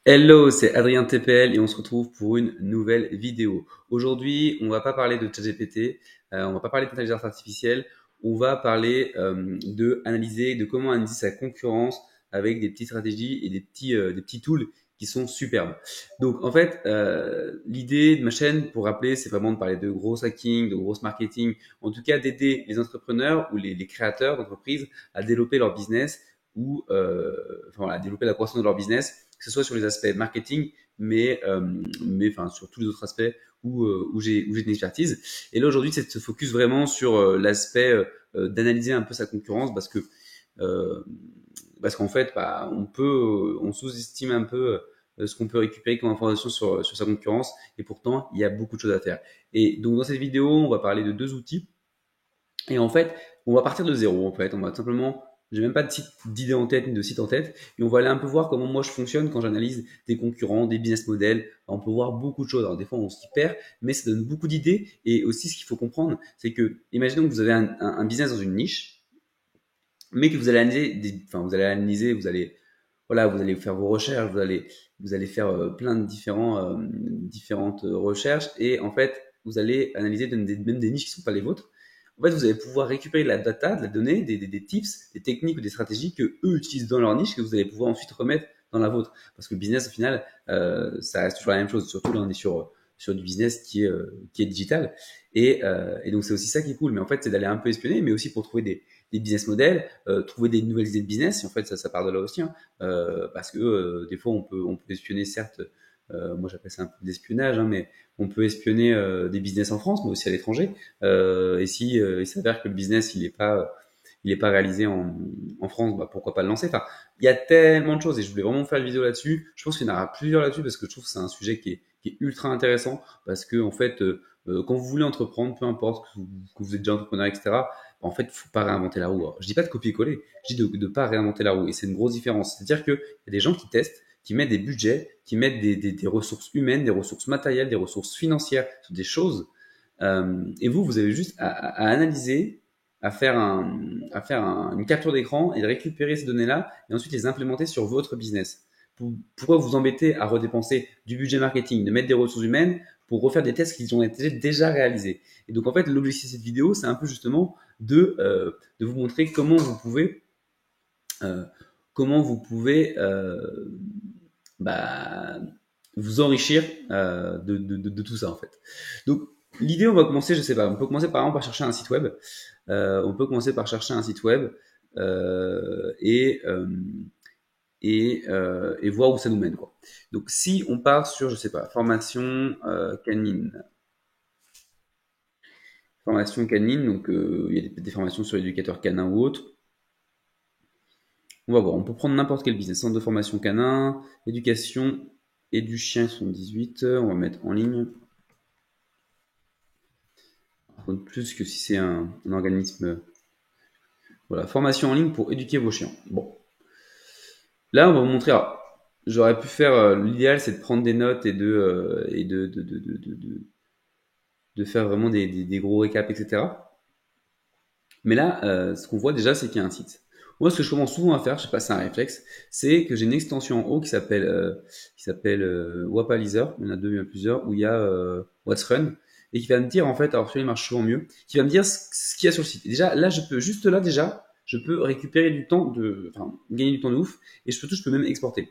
Hello, c'est Adrien TPL et on se retrouve pour une nouvelle vidéo. Aujourd'hui, on va pas parler de ChatGPT, on va pas parler d'intelligence artificielle, on va parler de analyser, de comment analyser sa concurrence avec des petites stratégies et des petits tools qui sont superbes. Donc en fait, l'idée de ma chaîne, pour rappeler, c'est vraiment de parler de gros hacking, de gros marketing, en tout cas d'aider les entrepreneurs ou les créateurs d'entreprises à développer leur business ou enfin, voilà, à développer la croissance de leur business, que ce soit sur les aspects marketing, mais enfin sur tous les autres aspects où j'ai de l'expertise. Et là aujourd'hui, c'est de se focus vraiment sur l'aspect d'analyser un peu sa concurrence euh, parce qu'en fait, bah, on sous-estime un peu ce qu'on peut récupérer comme information sur sa concurrence, et pourtant il y a beaucoup de choses à faire. Et donc dans cette vidéo, on va parler de deux outils et en fait, on va partir de zéro. En fait, on va simplement, j'ai même pas d'idée en tête ni de site en tête, et on va aller un peu voir comment moi je fonctionne quand j'analyse des concurrents, des business models. On peut voir beaucoup de choses. Alors des fois, on s'y perd, mais ça donne beaucoup d'idées. Et aussi, ce qu'il faut comprendre, c'est que, imaginons que vous avez un business dans une niche, mais que vous allez analyser, enfin, vous allez analyser, voilà, vous allez faire vos recherches, vous allez faire plein de différentes recherches, et en fait, vous allez analyser même des niches qui ne sont pas les vôtres. En fait, vous allez pouvoir récupérer de la data, de la donnée, des tips, des techniques ou des stratégies que eux utilisent dans leur niche, que vous allez pouvoir ensuite remettre dans la vôtre. Parce que le business, au final, ça reste toujours la même chose. Surtout là, on est sur du business qui est digital. Et donc, c'est aussi ça qui est cool. Mais en fait, c'est d'aller un peu espionner, mais aussi pour trouver des business models, trouver des nouvelles idées de business. Et en fait, ça part de là aussi, hein. Parce que des fois, on peut espionner, certes, moi j'appelle ça un peu d'espionnage, hein, mais on peut espionner des business en France, mais aussi à l'étranger. Et si il s'avère que le business il est pas réalisé en France, bah, pourquoi pas le lancer. Enfin, il y a tellement de choses et je voulais vraiment faire une vidéo là-dessus. Je pense qu'il y en aura plusieurs là-dessus parce que je trouve que c'est un sujet qui est ultra intéressant parce que en fait, quand vous voulez entreprendre, peu importe que vous êtes déjà entrepreneur, etc. En fait, faut pas réinventer la roue. Alors, je dis pas de copier-coller, je dis de pas réinventer la roue. Et c'est une grosse différence. C'est-à-dire qu'il y a des gens qui testent, qui mettent des budgets, qui mettent des ressources humaines, des ressources matérielles, des ressources financières sur des choses. Et vous avez juste à analyser, une capture d'écran et de récupérer ces données-là et ensuite les implémenter sur votre business. Pourquoi vous embêter à redépenser du budget marketing, de mettre des ressources humaines pour refaire des tests qui ont été déjà réalisés? Et donc en fait, l'objectif de cette vidéo, c'est un peu justement de vous montrer euh, comment vous pouvez bah, vous enrichir de tout ça en fait. Donc l'idée, on va commencer, je sais pas, on peut commencer par exemple par chercher un site web. On peut commencer par chercher un site web euh, et, euh, et voir où ça nous mène, quoi. Donc si on part sur, je sais pas, formation canine, donc il y a des formations sur l'éducateur canin ou autre. On va voir, on peut prendre n'importe quel business, centre de formation canin, éducation et du chien sont 18 heures, on va mettre en ligne. Par contre, plus que si c'est un organisme. Voilà, formation en ligne pour éduquer vos chiens. Bon, là, on va vous montrer. Alors, j'aurais pu faire. L'idéal, c'est de prendre des notes et de faire vraiment des gros récaps, etc. Mais là, ce qu'on voit déjà, c'est qu'il y a un site. Moi, ce que je commence souvent à faire, je sais pas, c'est un réflexe, c'est que j'ai une extension en haut qui s'appelle Wapalizer. Il y en a deux, il y en a plusieurs, où il y a What's Run et qui va me dire en fait, alors celui-là il marche souvent mieux, qui va me dire ce qu'il y a sur le site. Et déjà, là, je peux récupérer du temps enfin, gagner du temps de ouf, et je peux même exporter.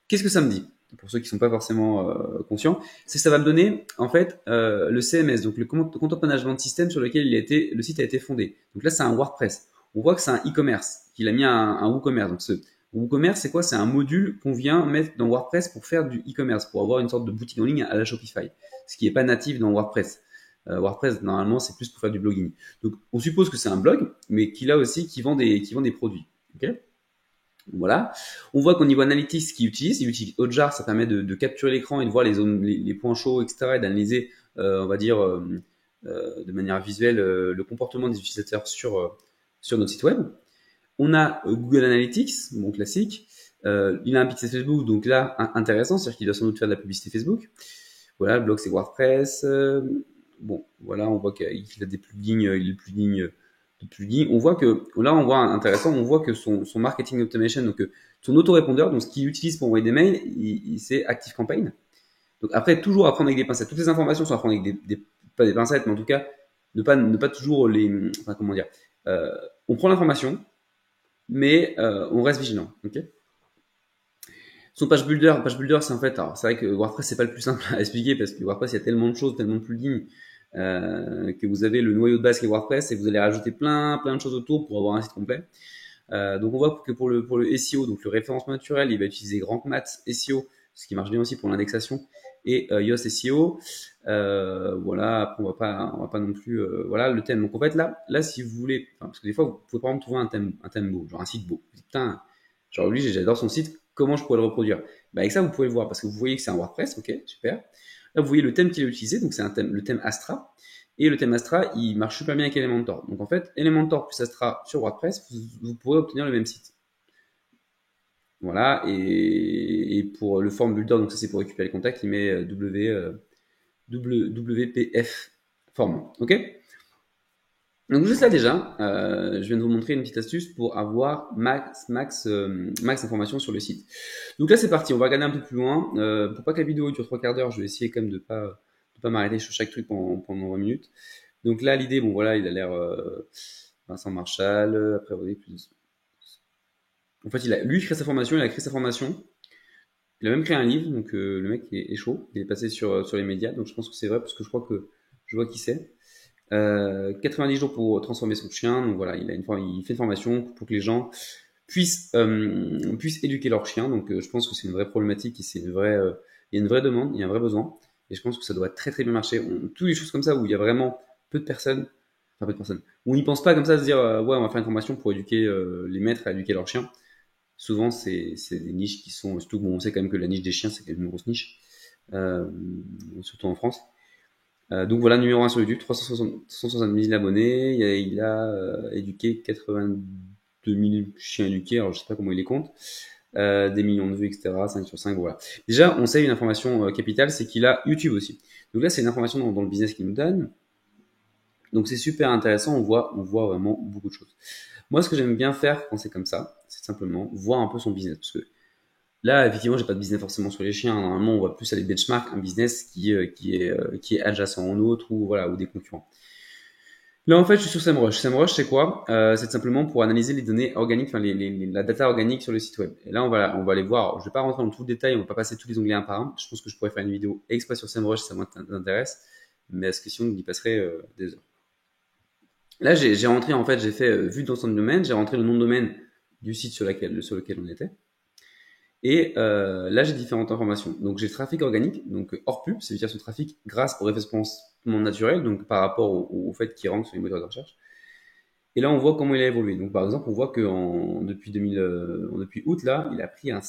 Qu'est-ce que ça me dit? Pour ceux qui sont pas forcément conscients, c'est que ça va me donner en fait le CMS, donc le Content Management System sur lequel le site a été fondé. Donc là, c'est un WordPress. On voit que c'est un e-commerce, qu'il a mis un WooCommerce. Donc ce WooCommerce, c'est quoi? C'est un module qu'on vient mettre dans WordPress pour faire du e-commerce, pour avoir une sorte de boutique en ligne à la Shopify, ce qui n'est pas natif dans WordPress. WordPress, normalement, c'est plus pour faire du blogging. Donc, on suppose que c'est un blog, mais qui vend des produits. Okay, voilà. On voit qu'au niveau analytics, ce qu'il utilise, il utilise Hotjar, ça permet de capturer l'écran et de voir les zones, les points chauds, etc., et d'analyser, on va dire, de manière visuelle, le comportement des utilisateurs sur notre site web. On a Google Analytics, bon classique. Il a un pixel Facebook, donc là, intéressant, c'est-à-dire qu'il doit sans doute faire de la publicité Facebook. Voilà, le blog c'est WordPress. Bon, voilà, on voit qu'il a des plugins, de plugins. On voit que, là, on voit intéressant, on voit que son marketing automation, donc son autorépondeur, donc ce qu'il utilise pour envoyer des mails, c'est ActiveCampaign. Donc après, toujours à prendre avec des pincettes. Toutes les informations sont à prendre avec pas des pincettes, mais en tout cas, ne pas toujours enfin, comment dire, on prend l'information, mais on reste vigilant. Ok. Son page builder, c'est en fait, alors c'est vrai que WordPress c'est pas le plus simple à expliquer parce que WordPress il y a tellement de choses, tellement de plugins que vous avez le noyau de base qui est WordPress et vous allez rajouter plein de choses autour pour avoir un site complet. Donc on voit que pour le SEO, donc le référencement naturel, il va utiliser GrankMath SEO, ce qui marche bien aussi pour l'indexation, et Yoast SEO. Voilà, après on va pas non plus, voilà le thème. Donc en fait là si vous voulez, parce que des fois vous pouvez par exemple trouver un thème beau, genre un site beau. Putain, genre lui j'adore son site, comment je pourrais le reproduire? Bah avec ça vous pouvez le voir parce que vous voyez que c'est un WordPress, ok, super. Là vous voyez le thème qu'il a utilisé, donc c'est le thème Astra. Et le thème Astra, il marche super bien avec Elementor. Donc en fait, Elementor plus Astra sur WordPress, vous pourrez obtenir le même site. Voilà, et pour le form builder, donc ça c'est pour récupérer les contacts, il met WPF form. Ok. Donc juste là déjà, je viens de vous montrer une petite astuce pour avoir max d'informations sur le site. Donc là c'est parti, on va regarder un peu plus loin. Pour pas que la vidéo dure 3/4 d'heure, je vais essayer quand même de pas m'arrêter sur chaque truc pendant 20 minutes. Donc là l'idée, bon voilà, il a l'air Vincent Marshall. Après vous voyez plus. En fait, lui il crée sa formation, il a créé sa formation. Il a même créé un livre, donc le mec est chaud. Il est passé sur les médias, donc je pense que c'est vrai parce que je crois que je vois qui c'est. 90 jours pour transformer son chien. Donc voilà, il fait une formation pour que les gens puissent éduquer leur chien. Donc je pense que c'est une vraie problématique et il y a une vraie demande, il y a un vrai besoin. Et je pense que ça doit très très bien marcher. Toutes les choses comme ça où il y a vraiment peu de personnes, enfin peu de personnes, où on n'y pense pas comme ça à se dire ouais on va faire une formation pour éduquer les maîtres à éduquer leurs chiens. Souvent c'est des niches qui sont, surtout bon, on sait quand même que la niche des chiens c'est quand même une grosse niche, surtout en France. Donc voilà, numéro 1 sur YouTube, 160 000 abonnés. Il a éduqué 82 000 chiens éduqués, alors je sais pas comment il les compte. Des millions de vues, etc. 5 sur 5, voilà. Déjà, on sait une information capitale, c'est qu'il a YouTube aussi. Donc là, c'est une information dans le business qu'il nous donne. Donc c'est super intéressant, on voit vraiment beaucoup de choses. Moi, ce que j'aime bien faire quand c'est comme ça, c'est simplement voir un peu son business. Parce que là, effectivement, j'ai pas de business forcément sur les chiens. Normalement, on va plus aller benchmark un business qui est adjacent en autre ou voilà, ou des concurrents. Là, en fait, je suis sur SEMrush. SEMrush, c'est quoi? C'est simplement pour analyser les données organiques, enfin la data organique sur le site web. Et là, on va aller voir. Alors, je vais pas rentrer dans tout le détail, on va pas passer tous les onglets un par un. Je pense que je pourrais faire une vidéo exprès sur SEMrush si ça m'intéresse. Mais à ce question, on y passerait des heures. Là, j'ai rentré, en fait, j'ai fait vue dans son domaine, j'ai rentré le nom de domaine du site sur lequel on était. Et là, j'ai différentes informations. Donc, j'ai trafic organique, donc hors pub, c'est-à-dire son trafic grâce au référencement naturel, donc par rapport au fait qu'il rentre sur les moteurs de recherche. Et là, on voit comment il a évolué. Donc, par exemple, on voit que depuis août, là, il a pris un une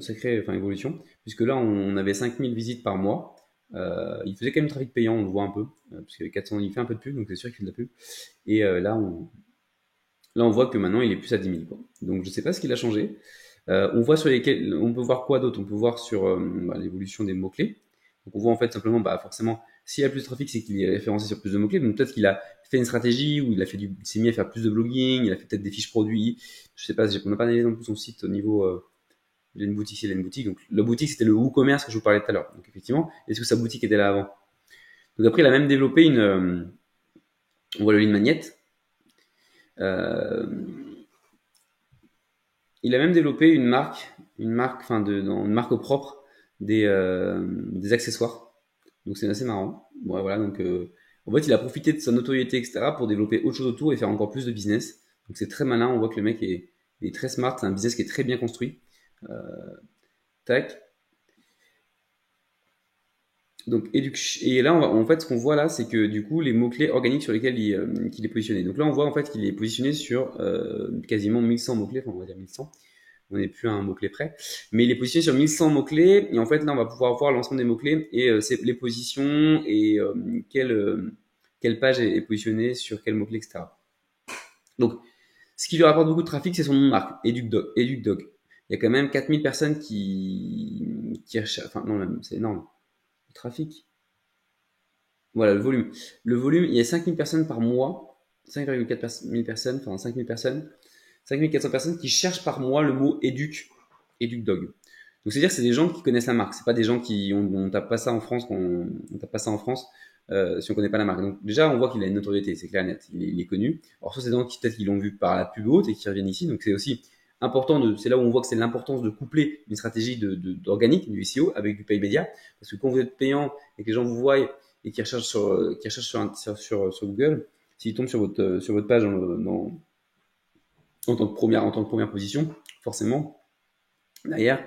sacrée évolution, puisque là, on avait 5000 visites par mois. Il faisait quand même du trafic payant, on le voit un peu, parce que 400, il fait un peu de pub, donc c'est sûr qu'il fait de la pub. Et là, on voit que maintenant, il est plus à 10 000, quoi. Donc, je sais pas ce qu'il a changé. On voit on peut voir quoi d'autre? On peut voir sur l'évolution des mots-clés. Donc, on voit en fait simplement, forcément, s'il y a plus de trafic, c'est qu'il est référencé sur plus de mots-clés. Donc, peut-être qu'il a fait une stratégie où il s'est mis à faire plus de blogging, il a fait peut-être des fiches produits. Je sais pas, on n'a pas analysé non plus son site au niveau, il a une boutique, il a une boutique. Donc, la boutique, c'était le WooCommerce que je vous parlais tout à l'heure. Donc, effectivement, est-ce que sa boutique était là avant? Donc, après, il a même développé on voit le lead magnet. Euh, Il a même développé une marque propre des accessoires. Donc c'est assez marrant. Ouais, voilà, donc en fait, il a profité de sa notoriété, etc., pour développer autre chose autour et faire encore plus de business. Donc c'est très malin. On voit que le mec est très smart. C'est un business qui est très bien construit. Euh, tac. Donc et là, en fait, ce qu'on voit là, c'est que du coup, les mots-clés organiques sur lesquels qu'il est positionné. Donc là, on voit en fait qu'il est positionné sur quasiment 1100 mots-clés. Enfin, on va dire 1100. On n'est plus à un mot-clé près. Mais il est positionné sur 1100 mots-clés. Et en fait, là, on va pouvoir voir l'ensemble des mots-clés et c'est les positions et quelle page est positionnée sur quel mot-clé, etc. Donc, ce qui lui rapporte beaucoup de trafic, c'est son nom de marque, EducDog. Il y a quand même 4000 personnes qui recherchent. Enfin, non, c'est énorme. Le trafic. Voilà, le volume. Le volume, il y a 5000 personnes par mois, 5,4 mille personnes, enfin 5000 personnes, 5400 personnes qui cherchent par mois le mot éduc dog. Donc c'est-à-dire que c'est des gens qui connaissent la marque. C'est pas des gens qui on tape pas ça en France, on tape pas ça en France si on connaît pas la marque. Donc déjà on voit qu'il a une notoriété, c'est clair et net. Il est connu. Alors soit c'est des gens qui peut-être qu'ils l'ont vu par la pub haute et qui reviennent ici. Donc c'est aussi important c'est là où on voit que c'est l'importance de coupler une stratégie d'organique, du SEO avec du pay média. Parce que quand vous êtes payant et que les gens vous voient et qui recherchent sur Google, s'ils tombent sur votre page en tant que première position, forcément, derrière,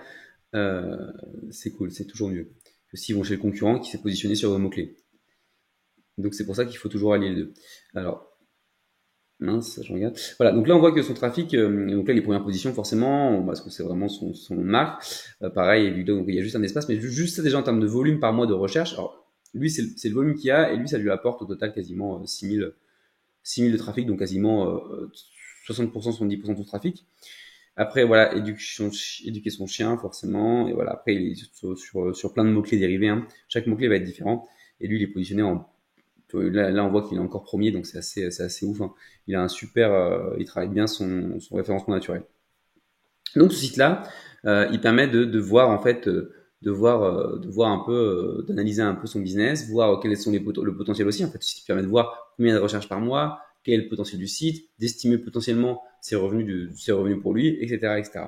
c'est cool, c'est toujours mieux que s'ils vont chez le concurrent qui s'est positionné sur vos mots-clés. Donc c'est pour ça qu'il faut toujours allier les deux. Alors, mince, je regarde. Voilà, donc là on voit que son trafic, donc là les premières positions forcément, parce que c'est vraiment son marque. Pareil, donc il y a juste un espace, mais juste ça déjà en termes de volume par mois de recherche. Alors lui c'est le volume qu'il y a et lui ça lui apporte au total quasiment 6000 de trafic, donc quasiment 60%, 70% de son trafic. Après, voilà, éduquer son chien, forcément. Et voilà, après, il est sur plein de mots-clés dérivés. Hein. Chaque mot-clé va être différent. Et lui, il est positionné en. Là on voit qu'il est encore premier, donc c'est assez ouf. Hein. Il a un super. Il travaille bien son référencement naturel. Donc, ce site-là, il permet de voir, en fait, de voir un peu, d'analyser un peu son business, voir quels sont le potentiel aussi. En fait, ce site permet de voir combien de recherches par mois, quel est le potentiel du site, d'estimer potentiellement ses revenus pour lui, etc., etc.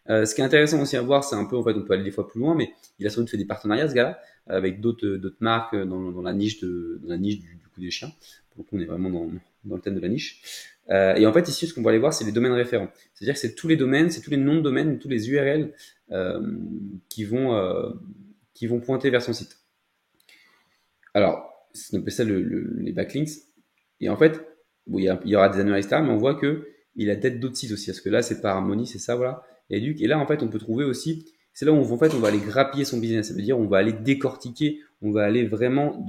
Ce qui est intéressant aussi à voir, c'est un peu, en fait, on peut aller des fois plus loin, mais il a sans doute fait des partenariats, ce gars-là, avec d'autres marques dans la niche du coup des chiens. Donc, on est vraiment dans le thème de la niche. Et en fait, ici, ce qu'on va aller voir, c'est les domaines référents. C'est-à-dire que c'est tous les domaines, c'est tous les noms de domaines, tous les URL euh, qui vont pointer vers son site. Alors, on appelle ça les backlinks. Et en fait, bon, il y aura des annuaires, etc., mais on voit que il a peut-être d'autres sites aussi. Parce que là, c'est par Harmonie, c'est ça, voilà. Et là, en fait, on peut trouver aussi, c'est là où en fait, on va aller grappiller son business. Ça veut dire, on va aller décortiquer, on va aller vraiment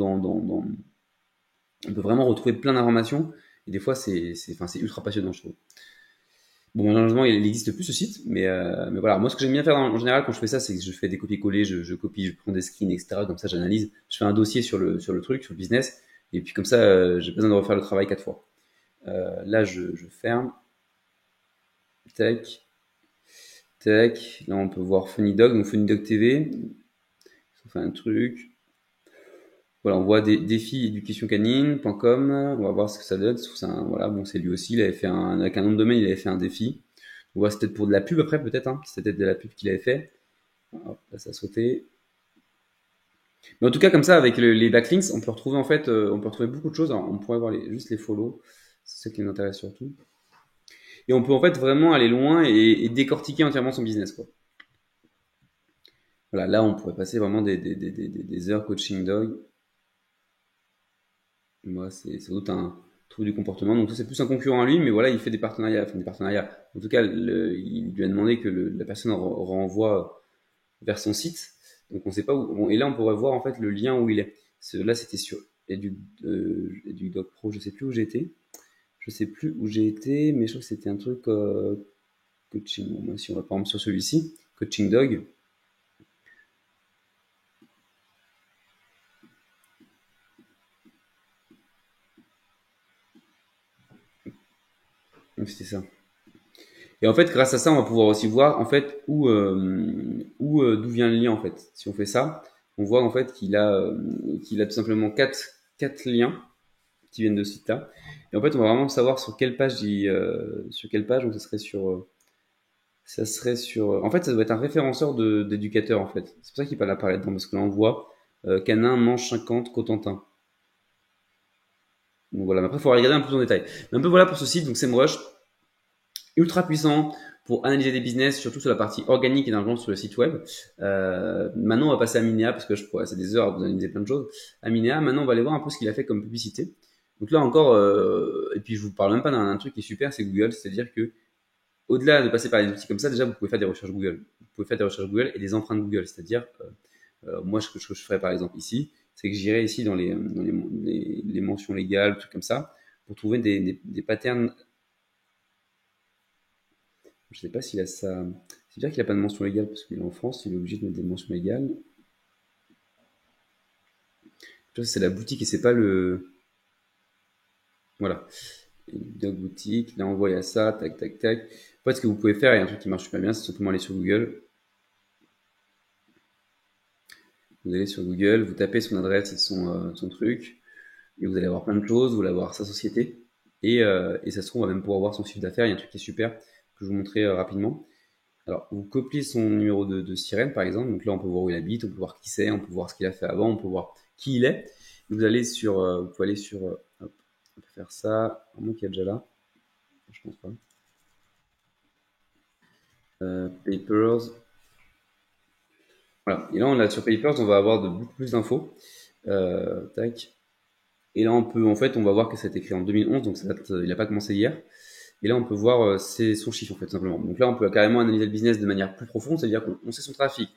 on peut vraiment retrouver plein d'informations. Et des fois, c'est ultra passionnant, je trouve. Bon, malheureusement, il n'existe plus ce site, mais voilà. Moi, ce que j'aime bien faire en général quand je fais ça, c'est que je fais des copier-coller, je copie, je prends des screens, etc. Comme ça, j'analyse, je fais un dossier sur le truc, sur le business, et puis comme ça, j'ai pas besoin de refaire le travail 4 fois. Là, je ferme, tac, tac. Là, on peut voir Funny Dog, donc Funny Dog TV. On fait un truc. Voilà, on voit défis éducationcanine.com. On va voir ce que ça donne. Voilà, bon, c'est lui aussi. Il avait fait avec un nom de domaine, il avait fait un défi. On voit, c'était peut-être pour de la pub après, peut-être. Hein. C'était peut-être de la pub qu'il avait fait. Hop, là, ça a sauté. Mais en tout cas, comme ça, avec les backlinks, on peut retrouver en fait, on peut retrouver beaucoup de choses. Alors, on pourrait voir juste les follow. C'est ce qui nous intéresse surtout. Et on peut en fait vraiment aller loin et décortiquer entièrement son business, quoi. Voilà, là, on pourrait passer vraiment des heures coaching dog. Moi, c'est sans doute un trouble du comportement. Donc, ça, c'est plus un concurrent à lui, mais voilà, il fait des partenariats. Enfin, des partenariats. En tout cas, il lui a demandé que la personne renvoie vers son site. Donc, on sait pas où. Bon, et là, on pourrait voir en fait le lien où il est. Là, c'était sur EduDoc Pro. Je sais plus où j'ai été. Je sais plus où j'ai été, mais je crois que c'était un truc coaching. Bon, moi, si on va par exemple sur celui-ci, Coaching Dog. Donc, c'était ça. Et en fait, grâce à ça, on va pouvoir aussi voir en fait d'où vient le lien en fait. Si on fait ça, on voit en fait qu'il a tout simplement quatre liens qui viennent de ce site-là. Et en fait, on va vraiment savoir sur quelle page sur quelle page. Donc, ça serait sur. En fait, ça doit être un référenceur d'éducateurs en fait. C'est pour ça qu'il peut l'apparaître dedans parce que là, on voit Canin mange 50 Cotentin. Donc voilà. Mais après, il faut regarder un peu plus en détail. Mais un peu voilà pour ce site. Donc, SEMrush, ultra puissant pour analyser des business, surtout sur la partie organique et d'argent sur le site web. Maintenant, on va passer à Minéa parce que je pourrais passer des heures à vous analyser plein de choses. À Minéa, maintenant, on va aller voir un peu ce qu'il a fait comme publicité. Donc là encore, et puis je vous parle même pas d'un truc qui est super, c'est Google, c'est-à-dire que au-delà de passer par des outils comme ça, déjà vous pouvez faire des recherches Google. Vous pouvez faire des recherches Google et des empreintes Google, c'est-à-dire moi ce que je ferais par exemple ici, c'est que j'irais ici dans les mentions légales, trucs comme ça, pour trouver des patterns. Je sais pas s'il a ça. C'est dire qu'il a pas de mention légale parce qu'il est en France, il est obligé de mettre des mentions légales. Tu vois, c'est la boutique et c'est pas le. Voilà. Dog boutique. Là, on voit, il y a ça. Tac, tac, tac. En fait, ce que vous pouvez faire, et un truc qui marche super bien, c'est simplement aller sur Google. Vous allez sur Google, vous tapez son adresse et son truc, et vous allez avoir plein de choses, vous allez avoir sa société, et ça se trouve, on va même pouvoir voir son chiffre d'affaires. Il y a un truc qui est super, que je vais vous montrer rapidement. Alors, vous copiez son numéro de sirène, par exemple. Donc là, on peut voir où il habite, on peut voir qui c'est, on peut voir ce qu'il a fait avant, on peut voir qui il est. Et vous allez sur, vous pouvez aller sur, hop, on peut faire ça, un mot qui est déjà là, je pense pas. Papers. Voilà. Et là, on a sur Papers, on va avoir beaucoup plus d'infos. Tac. Et là, on peut, en fait, on va voir que ça a été créé en 2011, donc ça date, il n'a pas commencé hier. Et là, on peut voir c'est son chiffre, en fait, tout simplement. Donc là, on peut carrément analyser le business de manière plus profonde, c'est-à-dire qu'on sait son trafic.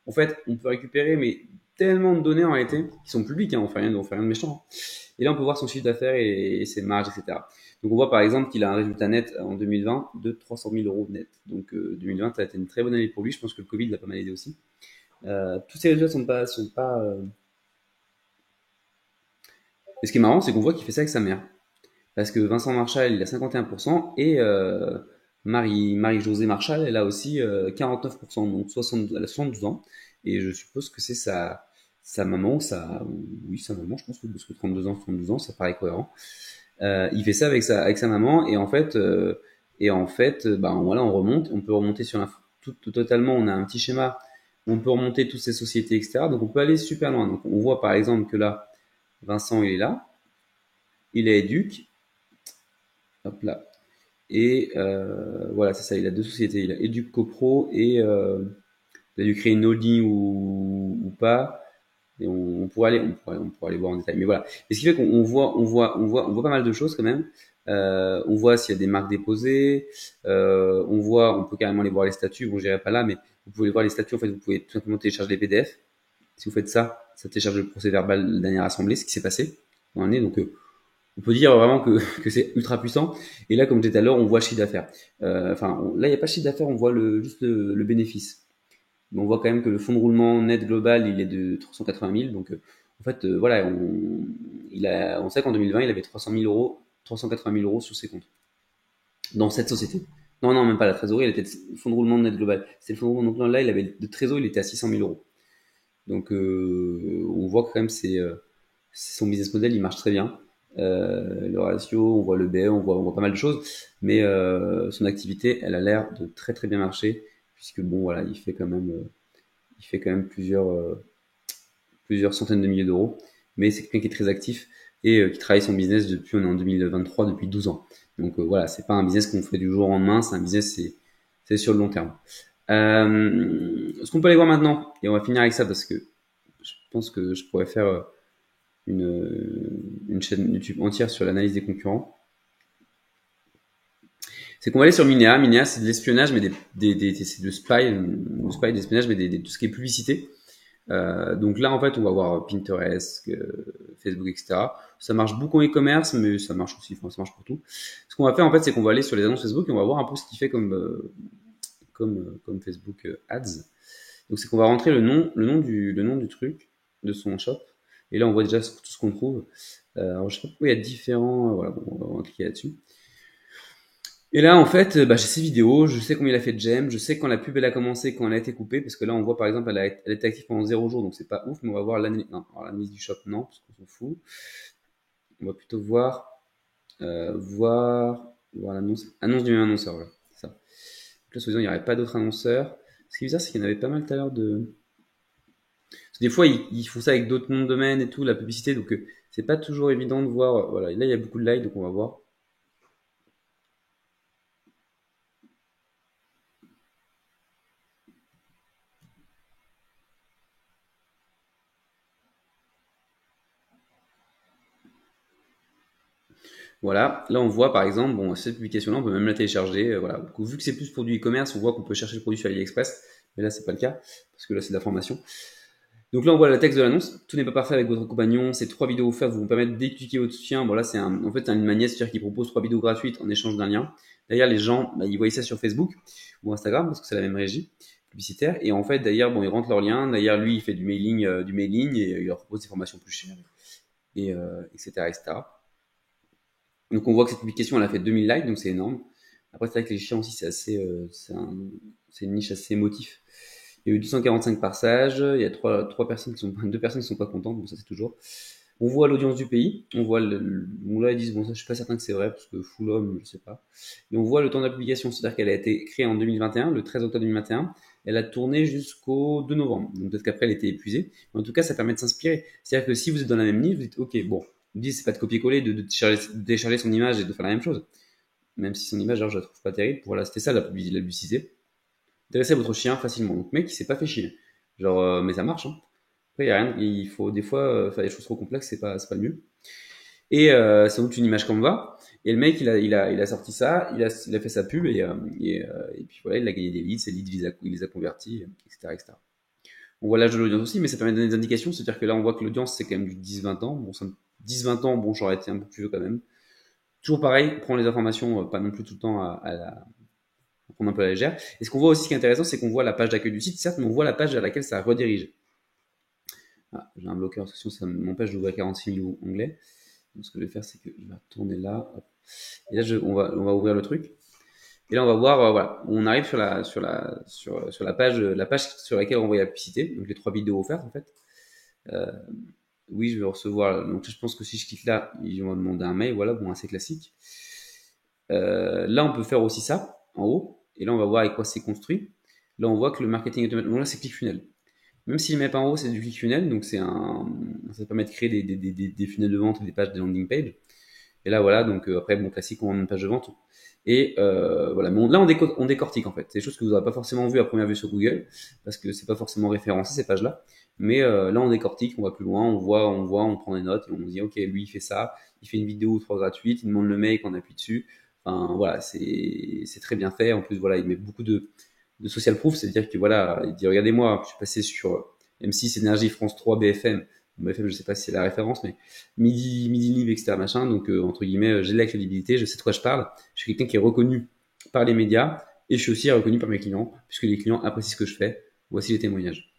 En fait, on peut récupérer mais tellement de données en réalité qui sont publiques, hein, on fait rien de méchant. Hein. Et là, on peut voir son chiffre d'affaires et ses marges, etc. Donc on voit par exemple qu'il a un résultat net en 2020 de 300 000 euros net. Donc 2020 ça a été une très bonne année pour lui. Je pense que le Covid l'a pas mal aidé aussi. Tous ces résultats sont pas. Et ce qui est marrant, c'est qu'on voit qu'il fait ça avec sa mère. Parce que Vincent Marchal, il a 51% et Marie-Josée Marchal, elle a aussi 49%, donc 60, elle a 72 ans. Et je suppose que c'est sa maman, oui, sa maman, je pense que parce que 32 ans, 72 ans, ça paraît cohérent. Il fait ça avec sa maman et en fait, ben voilà, on peut remonter sur totalement, on a un petit schéma, on peut remonter toutes ces sociétés, etc. Donc on peut aller super loin. Donc on voit par exemple que là, Vincent, il est là, il est éduque, hop là. Et voilà, c'est ça, il a deux sociétés. Il a Educ CoPro et il a dû créer une holding ou pas. Et on pourrait aller voir en détail. Mais voilà. Et ce qui fait qu'on on voit pas mal de choses quand même. On voit s'il y a des marques déposées. On peut carrément aller voir les statuts. Bon, j'irai pas là, mais vous pouvez voir les statuts. En fait, vous pouvez tout simplement télécharger des PDF. Si vous faites ça, ça télécharge le procès verbal de la dernière assemblée, ce qui s'est passé dans l'année. Donc, on peut dire vraiment que, que c'est ultra puissant. Et là, comme je disais tout à l'heure, on voit le chiffre d'affaires. Là, il n'y a pas de chiffre d'affaires, on voit juste le bénéfice. Mais on voit quand même que le fonds de roulement net global, il est de 380 000. Donc, en fait, voilà, on sait qu'en 2020, il avait 300 000 euros, 380 000 euros sur ses comptes. Dans cette société. Non, non, même pas la trésorerie, elle était le fonds de roulement net global. C'est le fonds de roulement. Donc là, il avait de trésor, il était à 600 000 euros. Donc, on voit que quand même, son business model, il marche très bien. Le ratio, on voit le BE, on voit pas mal de choses, mais son activité, elle a l'air de très très bien marcher, puisque bon, voilà, il fait quand même plusieurs centaines de milliers d'euros, mais c'est quelqu'un qui est très actif et qui travaille son business on est en 2023, depuis 12 ans. Donc voilà, c'est pas un business qu'on fait du jour au lendemain, c'est un business, c'est sur le long terme. Ce qu'on peut aller voir maintenant, et on va finir avec ça parce que je pense que je pourrais faire une chaîne YouTube entière sur l'analyse des concurrents. C'est qu'on va aller sur Minea. Minea, c'est de l'espionnage, mais c'est de spy, d'espionnage, mais tout ce qui est publicité. Donc là, en fait, on va voir Pinterest, Facebook, etc. Ça marche beaucoup en e-commerce, mais ça marche aussi, enfin, ça marche pour tout. Ce qu'on va faire, en fait, c'est qu'on va aller sur les annonces Facebook et on va voir un peu ce qu'il fait comme Facebook Ads. Donc c'est qu'on va rentrer le nom du truc, de son shop. Et là, on voit déjà tout ce qu'on trouve. Alors, je sais pas pourquoi il y a différents. Voilà, bon, on va cliquer là-dessus. Et là, en fait, j'ai ces vidéos, je sais combien il a fait de j'aime, je sais quand la pub elle a commencé, quand elle a été coupée, parce que là, on voit par exemple, elle était active pendant 0 jours, donc c'est pas ouf, mais on va voir l'analyse. Non, alors l'analyse du shop, non, parce qu'on s'en fout. On va plutôt voir annonce du même annonceur, voilà, c'est ça. Donc là, soi-disant, il n'y aurait pas d'autres annonceurs. Ce qui est bizarre, c'est qu'il y en avait pas mal tout à l'heure de. Parce que des fois, ils font ça avec d'autres noms de domaine et tout, la publicité, donc c'est pas toujours évident de voir. Voilà, là, il y a beaucoup de likes, donc on va voir. Voilà, là on voit par exemple, bon, cette publication-là, on peut même la télécharger. Voilà. Donc, vu que c'est plus pour du e-commerce, on voit qu'on peut chercher le produit sur AliExpress, mais là c'est pas le cas, parce que là c'est de la formation. Donc là on voit le texte de l'annonce. Tout n'est pas parfait avec votre compagnon. Ces 3 vidéos offertes vont vous permettre d'éduquer votre chien. Bon là c'est en fait une magnète, c'est-à-dire qu'il propose 3 vidéos gratuites en échange d'un lien. D'ailleurs les gens, ils voient ça sur Facebook ou Instagram parce que c'est la même régie publicitaire. Et en fait d'ailleurs, bon, ils rentrent leur lien. D'ailleurs lui il fait du mailing et il leur propose des formations plus chères. etc., etc. Donc on voit que cette publication, elle a fait 2000 likes, donc c'est énorme. Après, c'est vrai que les chiens aussi, c'est une niche assez émotif. Il y a eu 245 passages, il y a deux personnes qui sont pas contentes, bon ça c'est toujours. On voit l'audience du pays, on voit bon là ils disent bon ça je suis pas certain que c'est vrai parce que full homme, je sais pas. Et on voit le temps de la publication, c'est-à-dire qu'elle a été créée en 2021, le 13 octobre 2021, elle a tourné jusqu'au 2 novembre. Donc peut-être qu'après elle était épuisée. Mais en tout cas, ça permet de s'inspirer. C'est-à-dire que si vous êtes dans la même niche, vous dites ok bon, vous dites c'est pas de copier-coller, de décharger son image et de faire la même chose. Même si son image, alors, je la trouve pas terrible. Voilà, c'était ça la publicité. Intéresser votre chien facilement. Donc mec, il s'est pas fait chier. Genre, mais ça marche. Hein. Après, il y a rien. Il faut des fois faire des choses trop complexes, c'est pas le mieux. Et c'est donc une image Canva. Et le mec, il a sorti ça, il a fait sa pub et puis voilà, il a gagné des leads. Ces leads, il les a convertis, etc., etc. On voit l'âge de l'audience aussi, mais ça permet de donner des indications. C'est-à-dire que là, on voit que l'audience, c'est quand même du 10-20 ans. Bon, 10-20 ans, bon, j'aurais été un peu plus vieux quand même. Toujours pareil, prendre les informations, pas non plus tout le temps à prendre un peu à la légère. Et ce qu'on voit aussi qui est intéressant, c'est qu'on voit la page d'accueil du site, certes, mais on voit la page vers laquelle ça redirige. Ah, j'ai un bloqueur, parce que sinon ça m'empêche d'ouvrir 46 000 onglets. Donc, ce que je vais faire, c'est que je vais retourner là. Hop. Et là, on va ouvrir le truc. Et là, on va voir, voilà, on arrive sur la page sur laquelle on voit la publicité, donc les 3 vidéos offertes en fait. Euh, oui, je vais recevoir. Donc, je pense que si je clique là, ils vont me demander un mail. Voilà, bon, assez classique. Là, on peut faire aussi ça en haut. Et là, on va voir avec quoi c'est construit. Là, on voit que le marketing automatique. Bon, là, c'est ClickFunnels. Même s'il met pas en haut, c'est du ClickFunnels. Donc, ça permet de créer des funnels de vente, des pages, des landing pages. Et là, voilà. Donc, après, bon, classique, on a une page de vente. Et voilà. Mais là, on décortique en fait. C'est des choses que vous n'aurez pas forcément vues à première vue sur Google parce que c'est pas forcément référencé ces pages-là. Mais là, on décortique, on va plus loin, on prend des notes et on se dit, ok, lui, il fait ça, il fait une vidéo ou 3 gratuite, il demande le mail, on appuie dessus. Enfin, voilà, c'est très bien fait. En plus, voilà, il met beaucoup de social proof, c'est-à-dire que voilà, il dit, regardez-moi, je suis passé sur M6, Énergie, France 3, BFM. BFM, je sais pas si c'est la référence, mais Midi Live, etc. machin. Donc, entre guillemets, j'ai de la crédibilité, je sais de quoi je parle. Je suis quelqu'un qui est reconnu par les médias et je suis aussi reconnu par mes clients, puisque les clients apprécient ce que je fais. Voici les témoignages.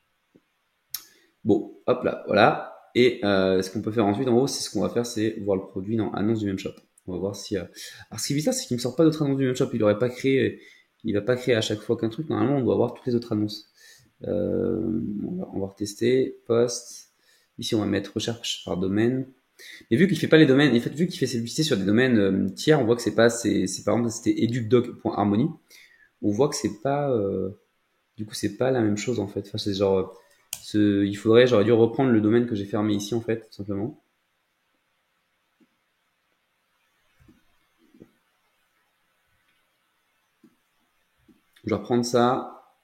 Bon, hop là, voilà. Et ce qu'on peut faire ensuite en haut, c'est ce qu'on va faire, c'est voir le produit dans annonce du même shop. On va voir si. Alors, ce qui est bizarre, c'est qu'il ne me sort pas d'autres annonces du même shop. Il va pas créer à chaque fois qu'un truc. Normalement, on doit avoir toutes les autres annonces. On va retester. Post. Ici, on va mettre recherche par domaine. Mais vu qu'il fait pas les domaines, en fait, vu qu'il fait ses publicités sur des domaines tiers, on voit que c'est pas, c'est par exemple, c'était educdoc.harmony. On voit que c'est pas, du coup, c'est pas la même chose en fait. Enfin, c'est genre, j'aurais dû reprendre le domaine que j'ai fermé ici en fait, tout simplement. Je vais reprendre ça,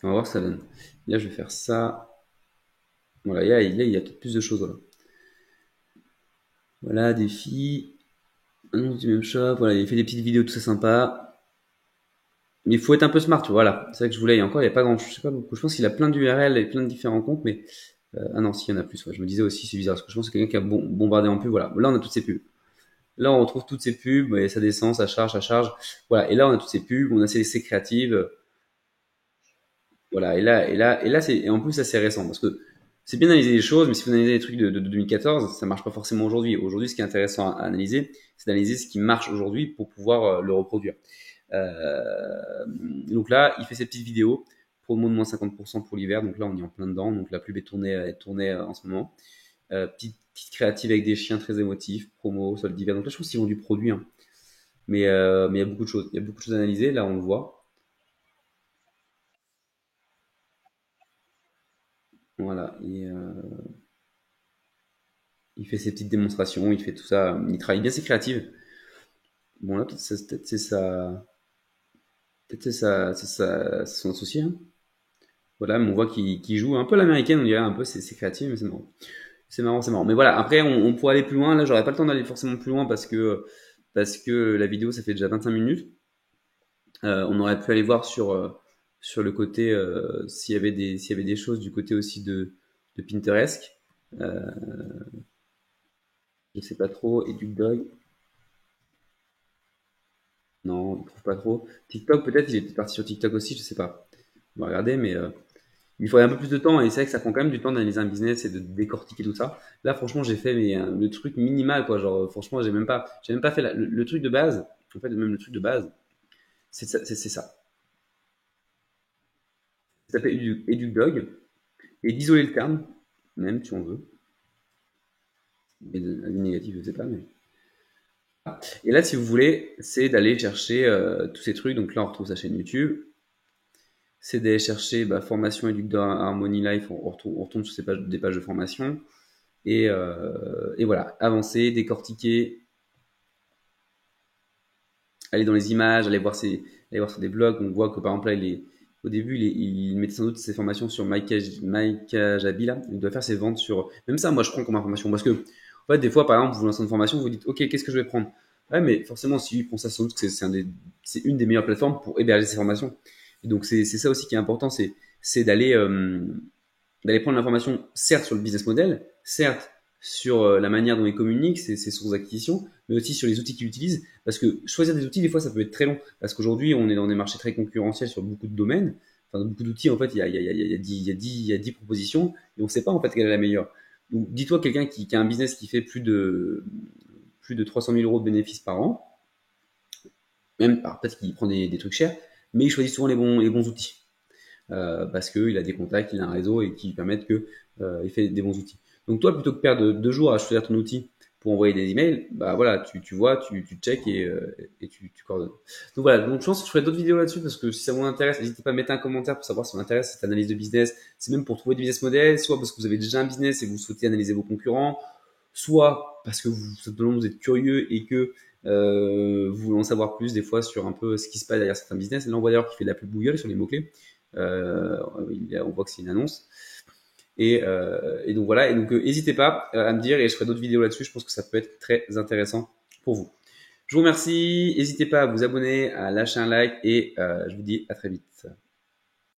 on va voir ce que ça donne. Là, je vais faire ça. Voilà, il y a peut-être plus de choses. Voilà, voilà défi, annonce du même shop. Voilà, il fait des petites vidéos, tout ça sympa. Mais il faut être un peu smart, voilà. C'est ça que je voulais. Et encore, il n'y a pas grand chose. Je sais pas beaucoup. Je pense qu'il a plein d'URL et plein de différents comptes, mais ah non, s'il y en a plus. Ouais. Je me disais aussi, c'est bizarre parce que je pense que c'est quelqu'un qui a bombardé en pub. Voilà. Là, on a toutes ces pubs. Là, on retrouve toutes ces pubs et ça descend, ça charge, ça charge. Voilà. Et là, on a toutes ces pubs, on a ces créatives. Voilà. Et en plus, ça c'est récent parce que c'est bien d'analyser les choses, mais si vous analysez les trucs de 2014, ça marche pas forcément aujourd'hui. Aujourd'hui, ce qui est intéressant à analyser, c'est d'analyser ce qui marche aujourd'hui pour pouvoir le reproduire. Donc là, il fait ses petites vidéos, promo de moins 50% pour l'hiver. Donc là, on est en plein dedans. Donc la pub est tournée en ce moment. Petite créative avec des chiens très émotifs, promo, solde d'hiver. Donc là, je pense qu'ils vont du produit. Hein. Mais il y a beaucoup de choses. Il y a beaucoup de choses à analyser. Là, on le voit. Voilà. Il fait ses petites démonstrations. Il fait tout ça. Il travaille bien ses créatives. Bon, là, peut-être c'est son associé. Hein. Voilà, mais on voit qu'il joue un peu l'américaine, on dirait un peu, c'est créatif, mais c'est marrant. C'est marrant, c'est marrant. Mais voilà, après, on pourrait aller plus loin. Là, j'aurais pas le temps d'aller forcément plus loin parce que la vidéo, ça fait déjà 25 minutes. On aurait pu aller voir sur le côté, s'il y avait des choses du côté aussi de Pinterest. Euh, je sais pas trop. Et du dog. Non, je trouve pas trop. TikTok, peut-être, il est parti sur TikTok aussi, je sais pas. On va regarder, mais Il faudrait un peu plus de temps et c'est vrai que ça prend quand même du temps d'analyser un business et de décortiquer tout ça. Là, franchement, j'ai fait le truc minimal, quoi. Genre, franchement, j'ai même pas fait le truc de base. En fait, même le truc de base, c'est ça. Ça s'appelle EducDog et d'isoler le terme, même si on veut. Mais avis négatif, je sais pas, mais. Et là, si vous voulez, c'est d'aller chercher tous ces trucs. Donc là, on retrouve sa chaîne YouTube. C'est d'aller chercher formation EducDog Harmony Life. On retourne sur des pages de formation. Et voilà, avancer, décortiquer, aller dans les images, aller voir sur des blogs. On voit que par exemple là, au début, il mettait sans doute ses formations sur Kajabi là. Il doit faire ses ventes sur. Même ça, moi, je prends comme information parce que en fait, des fois, par exemple, vous lancez une formation, vous dites, ok, qu'est-ce que je vais prendre? Ouais, mais forcément, si il prend ça, sans doute que c'est une des meilleures plateformes pour héberger ses formations. Et donc c'est ça aussi qui est important, c'est d'aller prendre l'information, certes sur le business model, certes sur la manière dont il communique, ses sources d'acquisition, mais aussi sur les outils qu'il utilise. Parce que choisir des outils, des fois, ça peut être très long. Parce qu'aujourd'hui, on est dans des marchés très concurrentiels sur beaucoup de domaines. Enfin, beaucoup d'outils, en fait, il y a 10 propositions et on ne sait pas, en fait, quelle est la meilleure. Donc, dis-toi, quelqu'un qui a un business qui fait plus de 300 000 euros de bénéfices par an, même, peut-être qu'il prend des trucs chers, mais il choisit souvent les bons outils. Parce qu'il a des contacts, il a un réseau et qui permettent que il fait des bons outils. Donc toi, plutôt que perdre 2 jours à choisir ton outil pour envoyer des emails, bah voilà, tu vois, tu check et tu coordonnes. Donc voilà, donc je pense que je ferai d'autres vidéos là-dessus parce que si ça vous intéresse, n'hésitez pas à mettre un commentaire pour savoir si ça vous intéresse cette analyse de business. C'est même pour trouver du business model, soit parce que vous avez déjà un business et vous souhaitez analyser vos concurrents, soit parce que simplement vous êtes curieux et que vous voulez en savoir plus des fois sur un peu ce qui se passe derrière certains business. Et là, on voit d'ailleurs qu'il fait de la pub Google sur les mots-clés. On voit que c'est une annonce. Et donc voilà. Et donc n'hésitez pas à me dire et je ferai d'autres vidéos là-dessus. Je pense que ça peut être très intéressant pour vous. Je vous remercie. N'hésitez pas à vous abonner, à lâcher un like et je vous dis à très vite.